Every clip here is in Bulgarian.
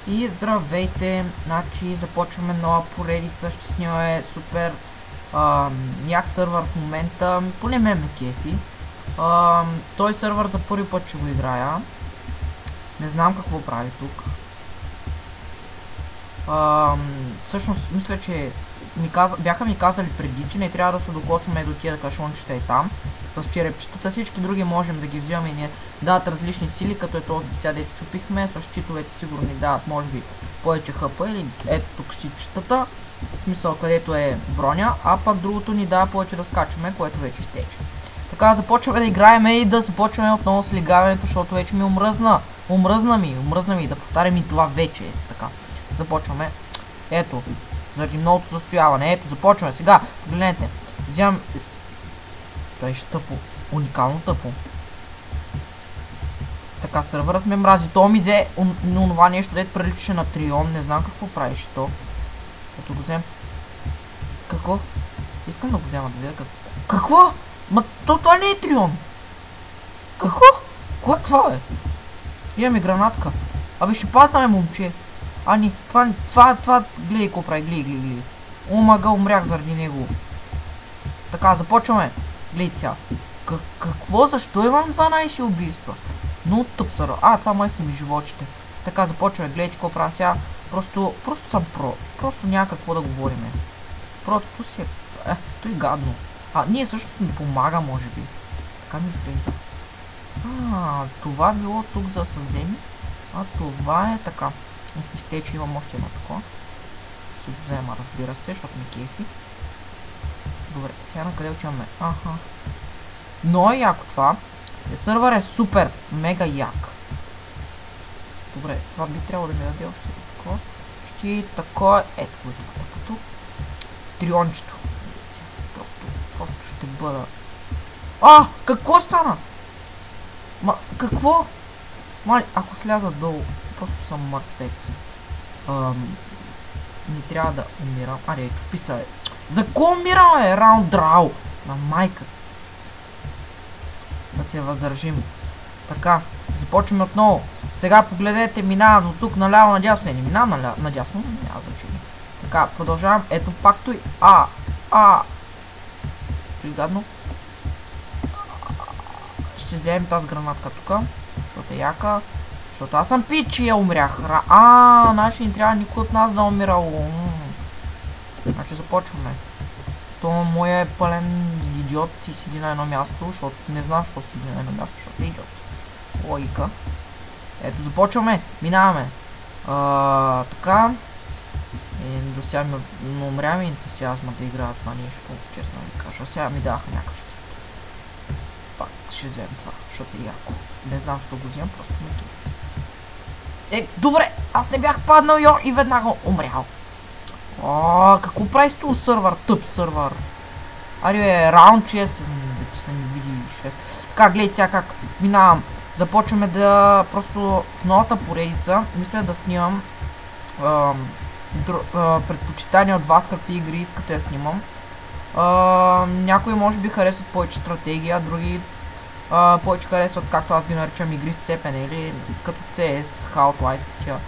И здравейте, значи започваме нова поредица, ще снимаме супер як сървър в момента, поне ме кефи. Той сървър за първи път ще го играя, не знам какво прави тук. Всъщност мисля, че бяха ми казали преди, че не трябва да се докосваме до тия кашончета и там. С черепчетата всички други можем да ги вземем и ни дават различни сили, като е този сега дето чупихме. С щитовете сигурно ни дават може би повече хъпа или ето тук щитчетата, в смисъл където е броня, а пък другото ни дава повече да скачаме, което вече изтече. Така започваме да играем и да започваме отново с лигаването, защото вече ми омръзна. Омръзна ми да повтарям и това вече е така. Започваме. Ето, заради многото застояване. Ето, започваме сега. Погледнете. Вземам... Той ще тъпо. Уникално тъпо. Така, сървърът ме мрази. То ми взе онова нещо, дето приличаше на Трион. Не знам какво правиш то. Като го взем. Какво? Искам да го взема да видя какво? Ма това не е Трион. Какво? Кое е това, бе? Имаме гранатка. Абе ще падна, момче. Ани, това, гледай какво прави, гледай. Омага, умрях заради него. Така, започваме. Гледай сега. Какво? Защо имам 12 убийства? Но тъп сървър. Това май са ми животите. Така, започваме. Гледайте какво правя сега. Просто съм про. Просто няма какво да говориме. Просто си е... той гадно. Ние също ми помага, може би. Така ми изглежда. Това било тук за съземи. Това е така. Изтече, имам още едно такова. Ще го взема, разбира се, защото ми кефи. Добре, сега на къде отиваме? Но е яко това. Сървър е супер, мега як. Добре, това би трябвало да ми даде още такова. Ще такова, ето го това такото. Триончето. Просто ще бъда... Какво стана? Какво? Мали, ако сляза долу, просто съм мъртвец. Не трябва да умирам. Чупи се. За кого умирам, раунд драу? На майка. Да се въздържим. Така, започваме отново. Сега погледнете, минавам от тук наляво надясно. Не минавам надясно, няма значение. Така, продължавам. Ето пак той. Пригадно. Ще вземем тази гранатка тук. Защото е яка. Защото аз съм пич и я умрях. Значи не трябва никой от нас да умирал. Значи започваме. То моя е пълен идиот и седи на едно място, защото не знам защо седи на едно място, защото е идиот. Логика. Ето започваме. Минаваме. Така. До сега ми умря ми ентусиазма да играя това нещо, честно ви кажа. Сега ми даха някакъв щит. Пак ще вземем това, защото е яко. Не знам защо го вземам, просто ме кефи. Добре, аз не бях паднал и веднага умрял. Какво прави с този сървър? Тъп сървър. Раунд 6, вече са ми види 6. Така, гледай сега как минавам. Започваме да просто в новата поредица, мисля да снимам предпочитания от вас, какви игри искате да снимам. Някои може би харесват повече стратегия, други повече харесват, както аз ги наричам, игри с цепене или като CS, Half-Life, такива.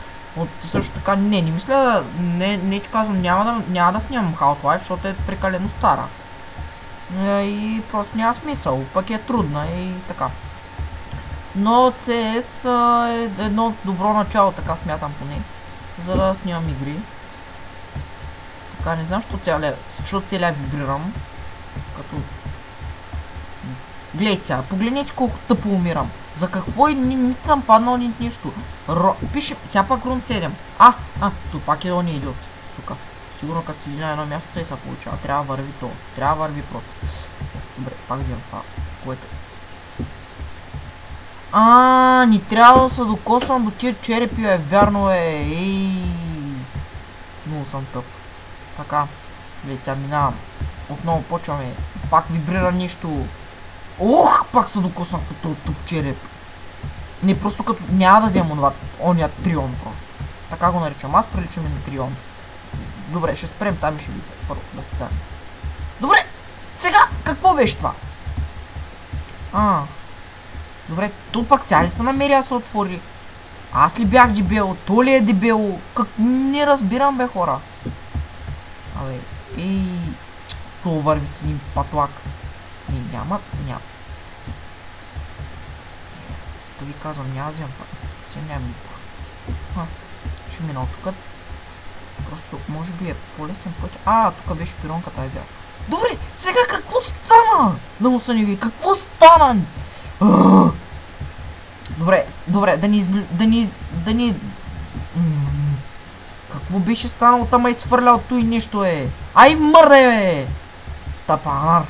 Също така, не мисля, не че казвам, няма да снимам Half-Life, защото е прекалено стара. И просто няма смисъл, пък е трудна и така. Но CS е едно добро начало, така смятам поне, за да снимам игри. Така, не знам, защо целя вибрирам. Като... Гледайте сега, погледнете колко тъпо умирам. За какво и не съм паднал ни нищо. Пише, сега пак рун 7. Тук пак е он идиот. Тук. Сигурно като седи на едно място, той се получава. Трябва да върви то. Трябва да върви просто. Добре, пак вземам това. Което... не трябва да се докосвам до тия черепи, вярно е. Много съм тъп. Така. Гледай, сега минавам. Отново почваме. Пак вибрира нещо. Пак се докоснах по този тъп череп. Не, просто като няма да взема ония Трион просто. Така го наричам. Аз приличам и на Трион. Добре, ще спрем там и ще видите. Първо да стане. Добре, сега какво беше това? Добре, тук пак сега ли се намери да се отвори? Аз ли бях дебел? То ли е дебело? Как? Не разбирам, бе, хора. Абе, то върви с един патлак. Няма. Да ви казвам, няма вземам това. Сега нямам избор. Ще мина от тук. Просто, може би е по-лесен път. Тук беше пиронката, айде. Добре, сега какво стана? Да му са не ви, какво стана? Добре, да ни... Какво беше станало? Там изфърлял той нещо, Ай, мърде, бе! Тапанар.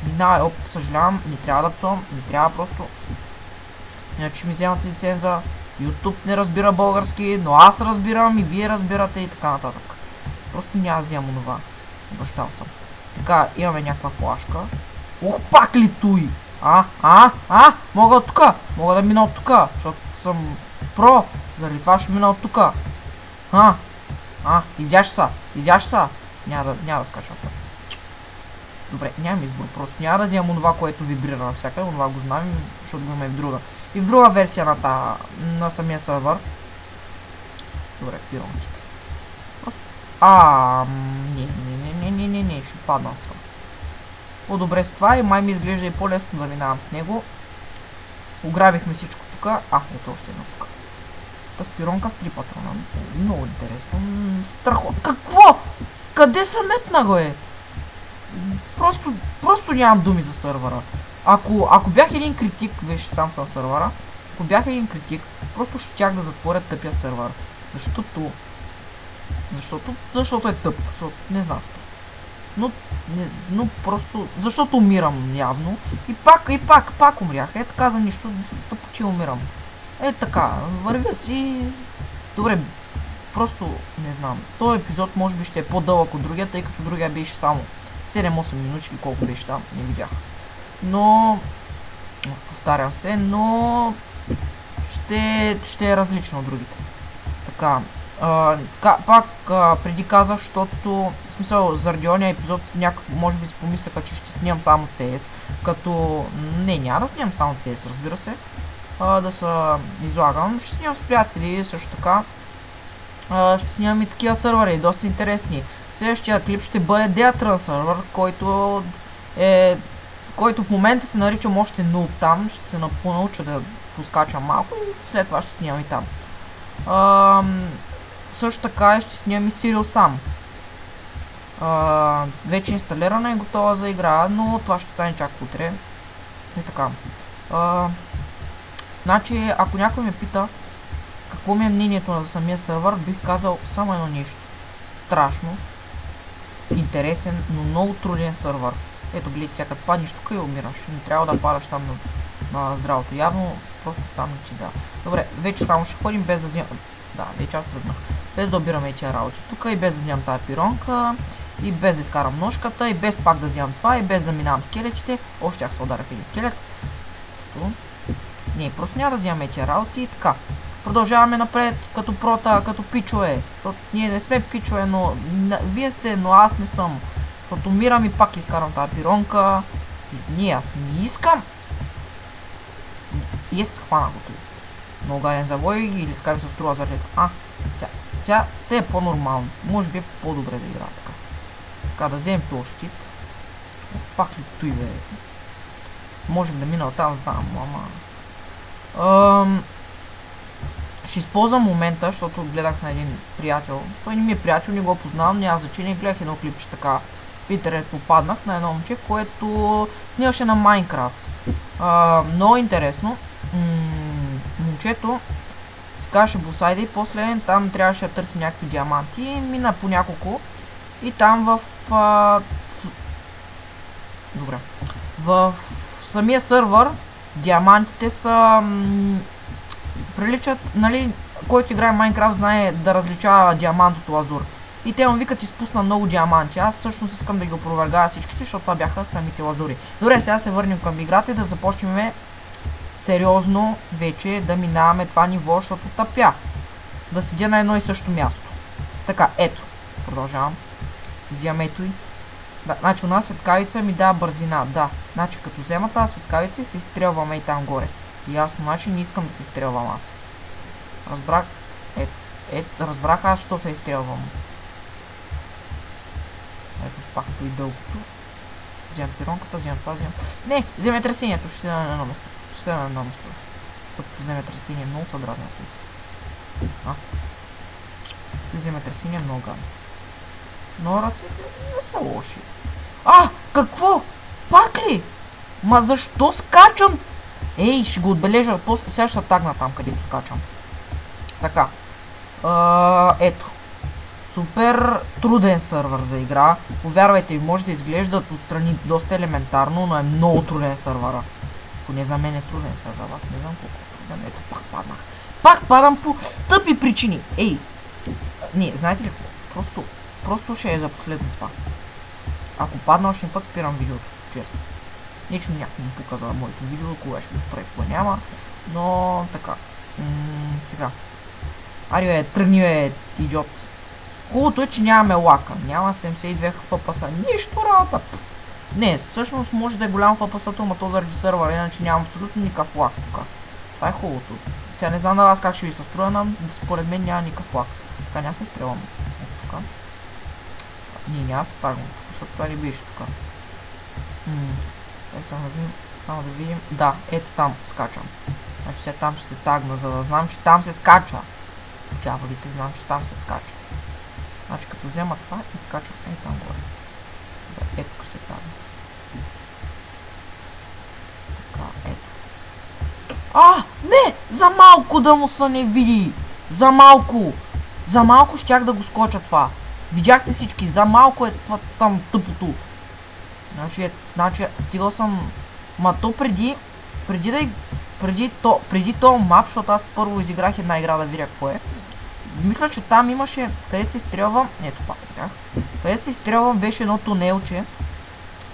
Минавай, съжалявам, не трябва да псувам, не трябва просто. Иначе ми вземат лиценза. YouTube не разбира български, но аз разбирам и вие разбирате и така нататък. Просто няма да вземам онова. Обещал съм. Така, имаме някаква флашка. Пак ли той? Мога от тука. Мога да мина от тука, защото съм про. Заради това ще мина от тука. Изяш са. Няма да скачам. Добре, нямам избор, просто няма да вземам онова, което вибрира навсякъде, онова го знаем, защото го имаме в друга. И в друга версия на самия сервер. Добре, пиронките. Не, ще падна това. По-добре с това и май ми изглежда и по-лесно да минавам с него. Ограбихме всичко тук. Ето още едно тук. С пиронка с 3 патрона. Много интересно. Страхотно. Какво? Къде са метна го Просто нямам думи за сървъра. Ако бях един критик, виж, сам съм сървъра, ако бях един критик, просто щях да затворя тъпия сървър. Защото е тъп, защото не знам защо. Но просто, защото умирам явно. И пак умрях. Така за нищо, тъпо че умирам. Така, вървя си. Добре, просто не знам. Този епизод може би ще е по-дълъг от другия, тъй като другия беше само 7-8 минути или колко беше там, не видях. Но, повтарям се, но ще е различно от другите. Така, пак преди казах, защото, в смисъл, заради ония епизод може би си помисляха, че ще снимам само CS, като няма да снимам само CS, разбира се, да се излагам. Ще снимам с приятели, също така. Ще снимам и такива сървъри, доста интересни. Следващия клип ще бъде Деатрън сървър, който в момента се наричам още 0 там. Ще се науча да поскачам малко и след това ще снимам и там. Също така ще снимам и Сирил сам. Вече инсталирана и готова за игра, но това ще стане чак утре. И така. Значи, ако някой ме пита какво ми е мнението на самия сървър, бих казал само едно нещо. Страшно интересен, но много труден сървър. Ето, гледайте, сега като паднеш тук и умираш. Не трябва да падаш там на здравото. Явно просто там не ти да. Добре, вече само ще ходим без да вземам... Да, вече аз тръгнах. Без да обираме тия работи тук и без да вземам тази пиронка. И без да изкарам ножката, и без пак да вземам това, и без да минавам скелетите. Още тях се ударя в един скелет. Не, просто няма да вземаме тия работи и така. Продължаваме напред като прота, като пичове. Защото ние не сме пичове, но вие сте, но аз не съм. Защото умирам и пак изкарам тази пиронка. И аз не искам. И се хвана го тук. Много гаден завой или така ми се струва за лето. Сега те е по-нормално. Може би е по-добре да игра така. Така да вземем този щит. Пак ли той бе? Можем да мина оттам, знам, ама... Ще използвам момента, защото гледах на един приятел. Той не ми е приятел, не го познавам, няма значение. Гледах едно клипче така в интернет, попаднах на едно момче, което снимаше на Майнкрафт. Много интересно. Момчето се казваше Босайда и после там трябваше да търси някакви диаманти. Мина по няколко и там в самия сървър диамантите са... приличат, нали, който играе Майнкрафт знае да различава диамант от лазур. И те му викат изпусна много диаманти. Аз всъщност искам да ги опровергая всичките, защото това бяха самите лазури. Добре, сега се върнем към играта и да започнем сериозно вече да минаваме това ниво, защото тъпя. Да седя на едно и също място. Така, ето. Продължавам. Взимам ето и. Да, значи у нас светкавица ми дава бързина. Да, значи като взема тази светкавица и се изстрелваме и там горе. Ясно, значи не искам да се изстрелвам аз. Разбрах. Разбрах аз, що се изстрелвам. Ето пак и дългото. Вземам пиронката, вземам това, вземам... Не, вземе тресението, ще седа на едно место. Ще седа на едно место. Като вземе тресение, много са дразнати. Вземе тресение, много гадно. Но ръцете не са лоши. Какво? Пак ли? Ма защо скачам? Ей, ще го отбележа. Сега ще се тагна там, където скачам. Така. Ето. Супер труден сървър за игра. Повярвайте ми, може да изглеждат отстрани доста елементарно, но е много труден сървъра. Поне за мен е труден, сега за вас не знам колко е труден. Ето, пак паднах. Пак падам по тъпи причини. Ей! Не, знаете ли какво? Просто ще е за последно това. Ако падна още път, спирам видеото. Честно. Нечто някой ми показа моето видео, кога ще го спре, кога няма. Но така. Сега. Арио тръгни идиот. Хубавото е, че нямаме лака. Няма 72 FPS. Нищо работа. Не, всъщност може да е голям FPS-ато, но то заради сървъра, иначе нямам абсолютно никакъв лак тук. Това е хубавото. Сега не знам на вас как ще ви се строя, но според мен няма никакъв лак. Така няма се изстрелвам. Ето тук. Ние няма се тагвам, защото това не беше тук. Само да видим. Да, ето там скачам. Значи сега там ще се тагна, за да знам, че там се скача. Дяволите, знам, че там се скача. Значи като взема това и скачам там горе. Да, ето ще се тагна. Така, ето. Не! За малко да му се не види! За малко! За малко щях да го скоча това. Видяхте всички, за малко е това там тъпото. Значи стигал съм... Ма то преди то мап, защото аз първо изиграх една игра да видя какво е. Мисля, че там имаше, където се изстрелвам, ето пак видях, където се изстрелвам беше едно тунелче,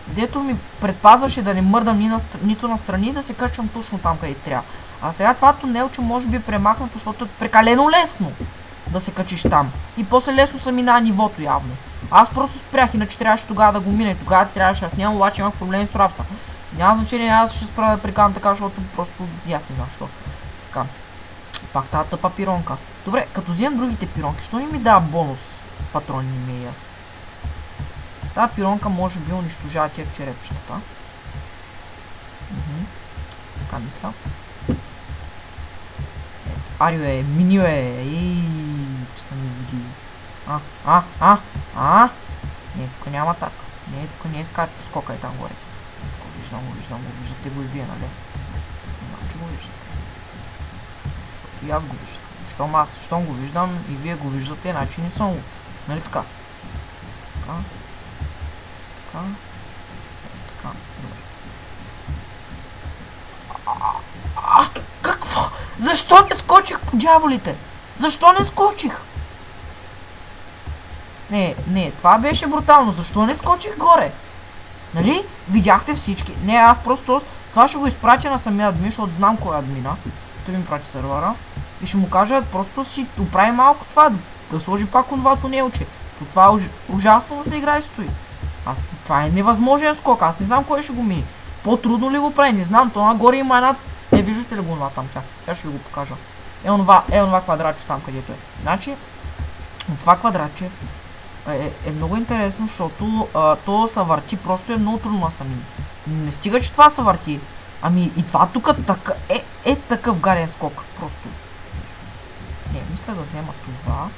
дето ми предпазваше да не мърдам нито настрани, да се качвам точно там, където трябва. А сега това тунелче може би е премахнато, защото е прекалено лесно да се качиш там. И после лесно се мина нивото явно. Аз просто спрях, иначе трябваше тогава да го мина и тогава трябваше, аз нямам, обаче имах проблеми с рапса. Няма значение, аз ще спра да прикарам така, защото просто аз не знам що. Така. Пак тази тъпа пиронка. Добре, като вземам другите пиронки, що не ми дава бонус патрони, не ми е ясно. Тази пиронка може би унищожава тия черепчетата. Така мисля. Арио минио че са ми види. Не, тук няма так. Не, тук не е скока и там горе. Виждам го, виждате го и вие, нали? Значи го виждате. И аз го виждам. Щом го виждам и вие го виждате, значи не съм луд. Нали така? Така. Добре. Какво? Защо не скочих по дяволите? Защо не скочих? Не, това беше брутално. Защо не скочих горе? Нали? Видяхте всички. Не, аз просто... Това ще го изпратя на самия админ, защото знам кой е админа. Той ми прати сервера. И ще му кажа, просто си оправи малко това. Да сложи пак онова тунелче. Това е ужасно да се играе стои. Това е невъзможен скок. Аз не знам кой ще го мини. По-трудно ли го прави? Не знам. То нагоре има една... виждате ли го онова там сега? Сега ще ви го покажа. Онова квадратче там, където е. Значи, това квадратче е много интересно, защото то се върти, просто е много трудно да се мини. Не стига, че това се върти. Ами и това тук е такъв гаден скок. Просто. Не, мисля да взема това.